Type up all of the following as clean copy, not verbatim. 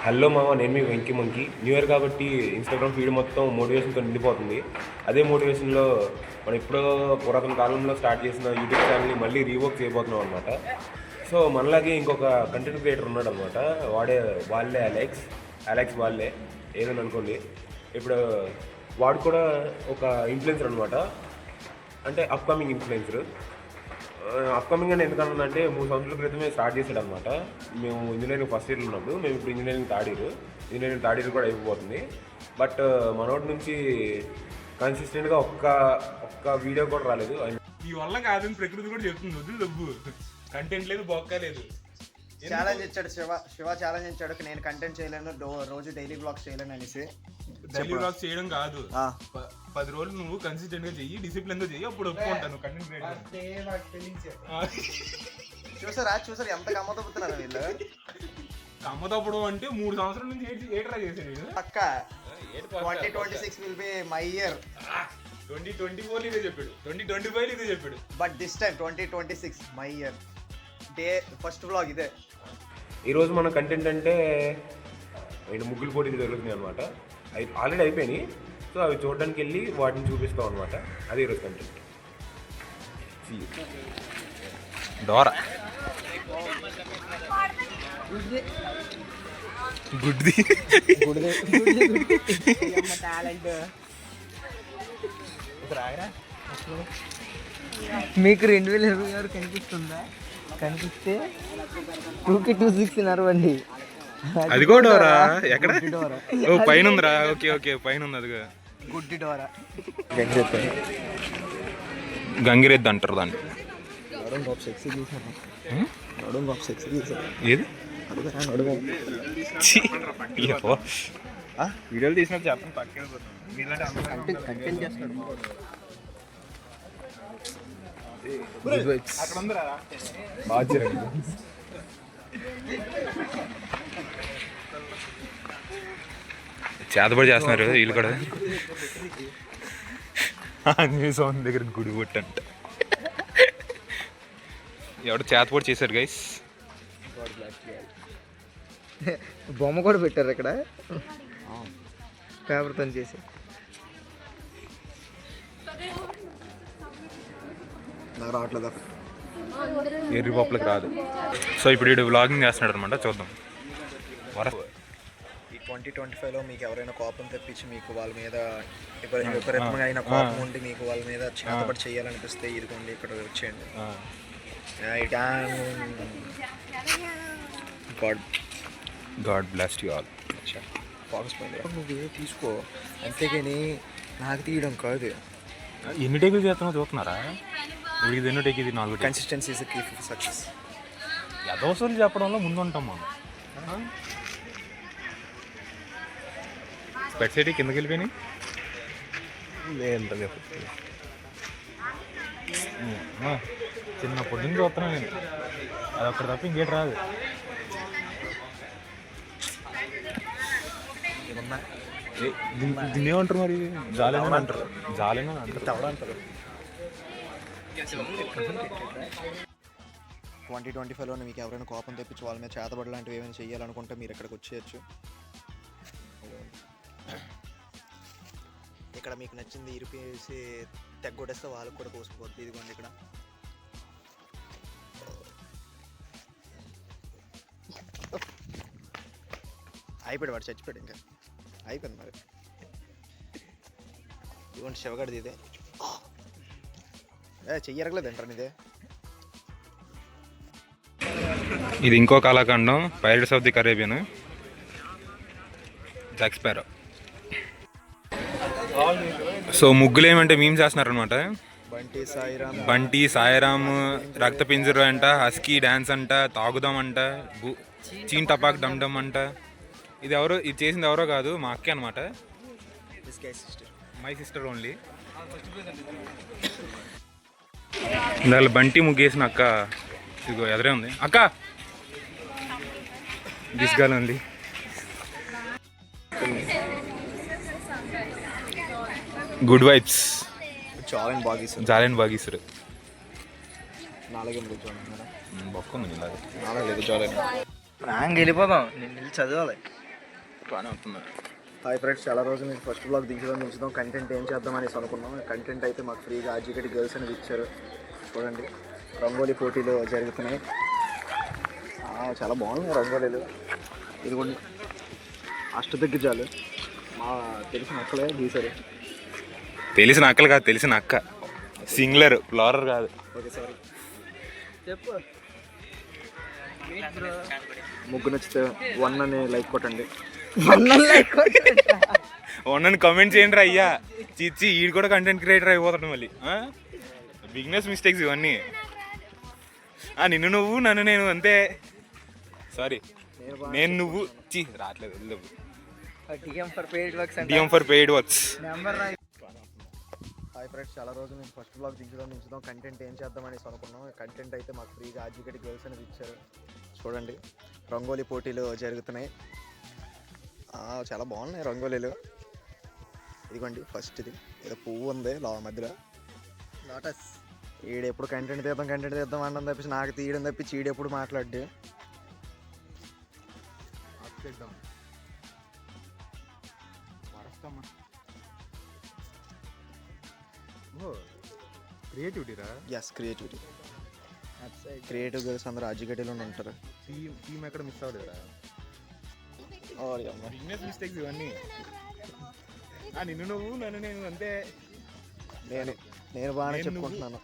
Hello మామ, నేను మీ Venky monkey. New year కాబట్టి ఇన్స్టాగ్రామ్ ఫీడ్ మొత్తం మోటివేషన్తో నిండిపోతుంది. అదే మోటివేషన్లో మనం ఎప్పుడో పురాతన కాలంలో స్టార్ట్ చేసిన యూట్యూబ్ ఛానల్ని మళ్ళీ రీవర్క్ చేయబోతున్నాం అనమాట. సో మనలాగే ఇంకొక కంటెంట్ క్రియేటర్ ఉన్నాడు అనమాట. వాళ్ళే అలెక్స్ వాళ్ళే ఏదని అనుకోండి. ఇప్పుడు వాడు కూడా ఒక ఇన్ఫ్లుయెన్సర్ అనమాట. అంటే అప్కమింగ్ ఇన్ఫ్లుయెన్సర్. అప్కమింగ్ అని ఎందుకన్నానంటే 3 సంవత్సరాల క్రితమే స్టార్ట్ చేశాడు అనమాట. మేము ఇంజనీరింగ్ ఫస్ట్ ఇయర్లో ఉన్నప్పుడు, మేము ఇప్పుడు ఇంజనీరింగ్ థర్డ్ ఇయర్ కూడా అయిపోతుంది. బట్ మనోటి నుంచి కన్సిస్టెంట్గా ఒక్క వీడియో కూడా రాలేదు. ఈ వల్ల కాదని ప్రకృతి కూడా చెప్తుంది, వద్దు డబ్బు కంటెంట్ లేదు, బొక్క లేదు. ఛాలెంజ్ ఇచ్చాడు శివ ఛాలెంజ్ ఇచ్చాడు, నేను కంటెంట్ చేయలేను, రోజు డైలీ బ్లాగ్స్ చేయలేను అనేసి. డైలీ బ్లాగ్స్ చేయడం కాదు, 10 రోజులు నువ్వు కన్సిస్టెంట్ గా చెయ్యి, డిసిప్లిన్ గా చెయ్యి, అప్పుడు ఒప్పుకుంటాను కంటెంట్ చూసారా ఎంత గమ్మతపుతున్నారు వీళ్ళు. కమ్మతప్పుడు అంటే 3 సంవత్సరాల నుంచి ఏ ట్రై చేశాను పక్క. 2026 విల్ బి మై ఇయర్. 2024 ఇదే చెప్పాడు, 2025 ఇదే చెప్పాడు. But this time 2026 my year. First blog ఇదే. ఈరోజు మన కంటెంట్ అంటే ముగ్గులు పోటీలు జరుగుతున్నాయి అనమాట. ఆల్రెడీ అయిపోయినాయి. సో అవి చూడడానికి వెళ్ళి వాటిని చూపిస్తాం అనమాట. అది ఈరోజు కంటెంట్. డోరా గుడ్ది మీకు 2026 కనిపిస్తుందా? కనిపిస్తే 2కి 260 నరవండి. అది కూడా డోరా ఎక్కడ? ఓ పైన ఉందిరా. ఓకే పైన ఉంది. అదిగా గుడ్డి డోరా. గంగిరెద్దు అంటారు దాన్ని. ఏది వీడియోలు తీసినట్టు చెప్పండి. పక్కన కంటెంట్ చేస్తాడు. అక్కడ ఉందిరా బాగా చేతబడి చేస్తున్నారు వీళ్ళు కూడా. ఆంజనేయ స్వామి దగ్గర గుడి కొట్టంట ఎవరు చేతబడి చేశారు గైస్. బొమ్మ కూడా పెట్టారు ఇక్కడ, పేపర్తో చేసి. రావట్లేదు ఎర్రి పప్పులకు రాదు. సో ఇప్పుడు వీడు వ్లాగింగ్ చేస్తున్నాడు అనమాట. చూద్దాం. ఈ 2025లో మీకు ఎవరైనా కోపం తెప్పించి మీకు వాళ్ళ మీద విపరీతంగా అయిన కోపం ఉండి మీకు వాళ్ళ మీద చేతబడి చేయాలనిపిస్తే ఇదిగోండి ఇక్కడ వచ్చేయండి. God bless you all. Focus నువ్వే తీసుకో, అంతేగాని నాకు తీయడం కాదు. ఎన్ని టేకులు చేస్తున్నావు చూస్తున్నారా? ఇది ఎన్నో టేక్, ఇది 4. Consistency is key for success. యదవసూలు చెప్పడంలో ముందు ఉంటాం మనం. స్పెట్స్ అయితే కిందకి వెళ్ళిపోయినాయి. చిన్నప్పటి నుంచి చూస్తున్నాను నేను. అది ఒక్కటి తప్ప ఇంకేటి రాదు. దీన్ని ఏమంటారు మరి? జాలేనా అంటారు. జాలేనా అంటారు. తవడ అంటారు. 2025లో మీకు ఎవరైనా కోపం తెప్పించి వాళ్ళ మీద చేతబడి లాంటివి ఏమైనా చేయాలనుకుంటే మీరు ఇక్కడికి వచ్చేయచ్చు. ఇక్కడ మీకు నచ్చింది ఇరిపేసి తెగ్గొడేస్తే వాళ్ళకి కూడా కోసుకుపోద్ది. ఇదిగోండి ఇక్కడ అయిపోయాడు, వాడు చచ్చిపోయాడు. ఇంకా అయిపోయింది మరి. ఇదిగోండి శివగడిది ఇదే. చెయ్యరగలేదు అంటారు ఇదే. ఇది ఇంకో కళాఖండం, pirates of the Caribbean, Jack Sparrow. So ముగ్గులు ఏమంటే మీమ్స్ చేస్తున్నారు అనమాట. బంటి సాయిరామ్, రక్త పింజరు అంట, హస్కీ డ్యాన్స్ అంట, తాగుదాం అంట, చీన్ టపాక్ డమ్ డమ్ అంట. ఇది ఎవరో, ఇది చేసింది ఎవరో కాదు, మా అక్కే అనమాట. My sister only. ఇందాక బంటి ముగ్గేసిన అక్క ఇదిగో ఎదురే ఉంది. అక్క దిస్గాలు ఉంది. Good vibes. జాలెన్ బాగీసరు. వెళ్ళిపోదాం. నేను వెళ్ళి చదవాలి. బాగానే అవుతుంది. హాయ్ ఫ్రెండ్స్, చాలా రోజులు నేను ఫస్ట్ బ్లాగ్ దించుదాం కంటెంట్ ఏం చేద్దాం అనేసి అనుకున్నాం. కంటెంట్ అయితే మాకు ఫ్రీగా ఆర్జికటి గర్ల్స్ అనేది ఇచ్చారు. చూడండి, రంగోలీ పోటీలు జరుగుతున్నాయి. చాలా బాగున్నాయి రంగోలీలు. ఇదిగోండి, అష్టదిగ్గజాలు మా తెలిసిన అక్కలే గీశారు. తెలిసిన అక్కలు కాదు, తెలిసిన అక్క. సింగులర్, ప్లారర్ కాదు. Okay, sorry. చెప్పు. ముగ్గు నచ్చితే 1 అని లైక్ కొట్టండి. నన్ను కమెంట్ చేయండి రా అయ్యా. చిచ్చి ఈడు కూడా కంటెంట్ క్రియేటర్ అయిపోతాడు మళ్ళీ. బిగినెస్ మిస్టేక్స్ ఇవన్నీ. నిన్ను నువ్వు నన్ను నేను అంతే. సారీ, నేను నువ్వు రావట్లేదు. DM for paid works. DM for paid works. Number రాయి. హాయ్ ఫ్రెండ్స్, చాలా రోజులు నేను ఫస్ట్ బ్లాగ్ దించుదాం కంటెంట్ ఏం చేద్దాం అనేసి అనుకున్నాం. కంటెంట్ అయితే మాకు ఫ్రీగా ఆర్జికటి గర్ల్స్ అనేది ఇచ్చారు. చూడండి, రంగోలీ పోటీలు జరుగుతున్నాయి. చాలా బాగున్నాయి రంగోలీలు. ఇదిగోండి, ఫస్ట్ ఇది ఏదో పువ్వు ఉంది మధ్యలో, లోటస్. ఈడెప్పుడు కంటెంట్ తీద్దాం అనడం తప్పించి నాకు తీయడం తప్పించి ఈడెప్పుడు మాట్లాడి క్రియేటివిటీరా. Yes, creativity. క్రియేటివ్ గర్ల్స్ అందరూ ఆర్జికటిలోనే ఉంటారు. టీమ్ ఎక్కడ మిస్ అవ్వలేదురా. బిగినెస్ మిస్టేక్స్ ఇవన్నీ. నిన్ను నువ్వు నన్ను నేను అంతే. నేను బాగానే చెప్పుకుంటున్నాను.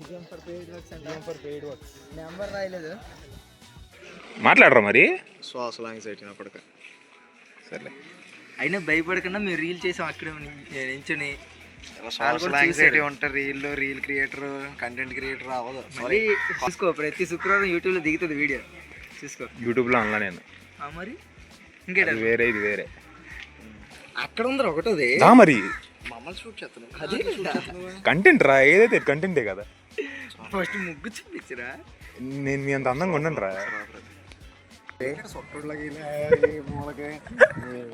DM for paid works. Number రాయలేదు. మాట్లాడరా మరి. శ్వాసలు యాంగ్జైటీ అప్పటిక. సర్లే, అయినా భయపడకుండా మేము రీల్ చేసాం అక్కడ నించుని. శ్వాసలు యాంగ్జైటీ ఉంటారు. రీల్ క్రియేటర్, కంటెంట్ క్రియేటర్ అవ్వదు. మళ్ళీ చూసుకో, ప్రతి శుక్రవారం యూట్యూబ్లో దిగుతుంది వీడియో, చూసుకో. యూట్యూబ్లో అన్నా నేను. మరి ఇంకేట అది వేరే, ఇది వేరే. అక్కడ ఉందరు ఒకటోది మరి మమ్మల్ని షూట్ చేస్తున్నాను. అదే కంటెంట్ రా, ఏదైతే కంటెంటే కదా. ఫస్ట్ ముగ్గు చూపించరా. నేను మీ అంత అందంగా ఉండను రా. సొట్టులాగా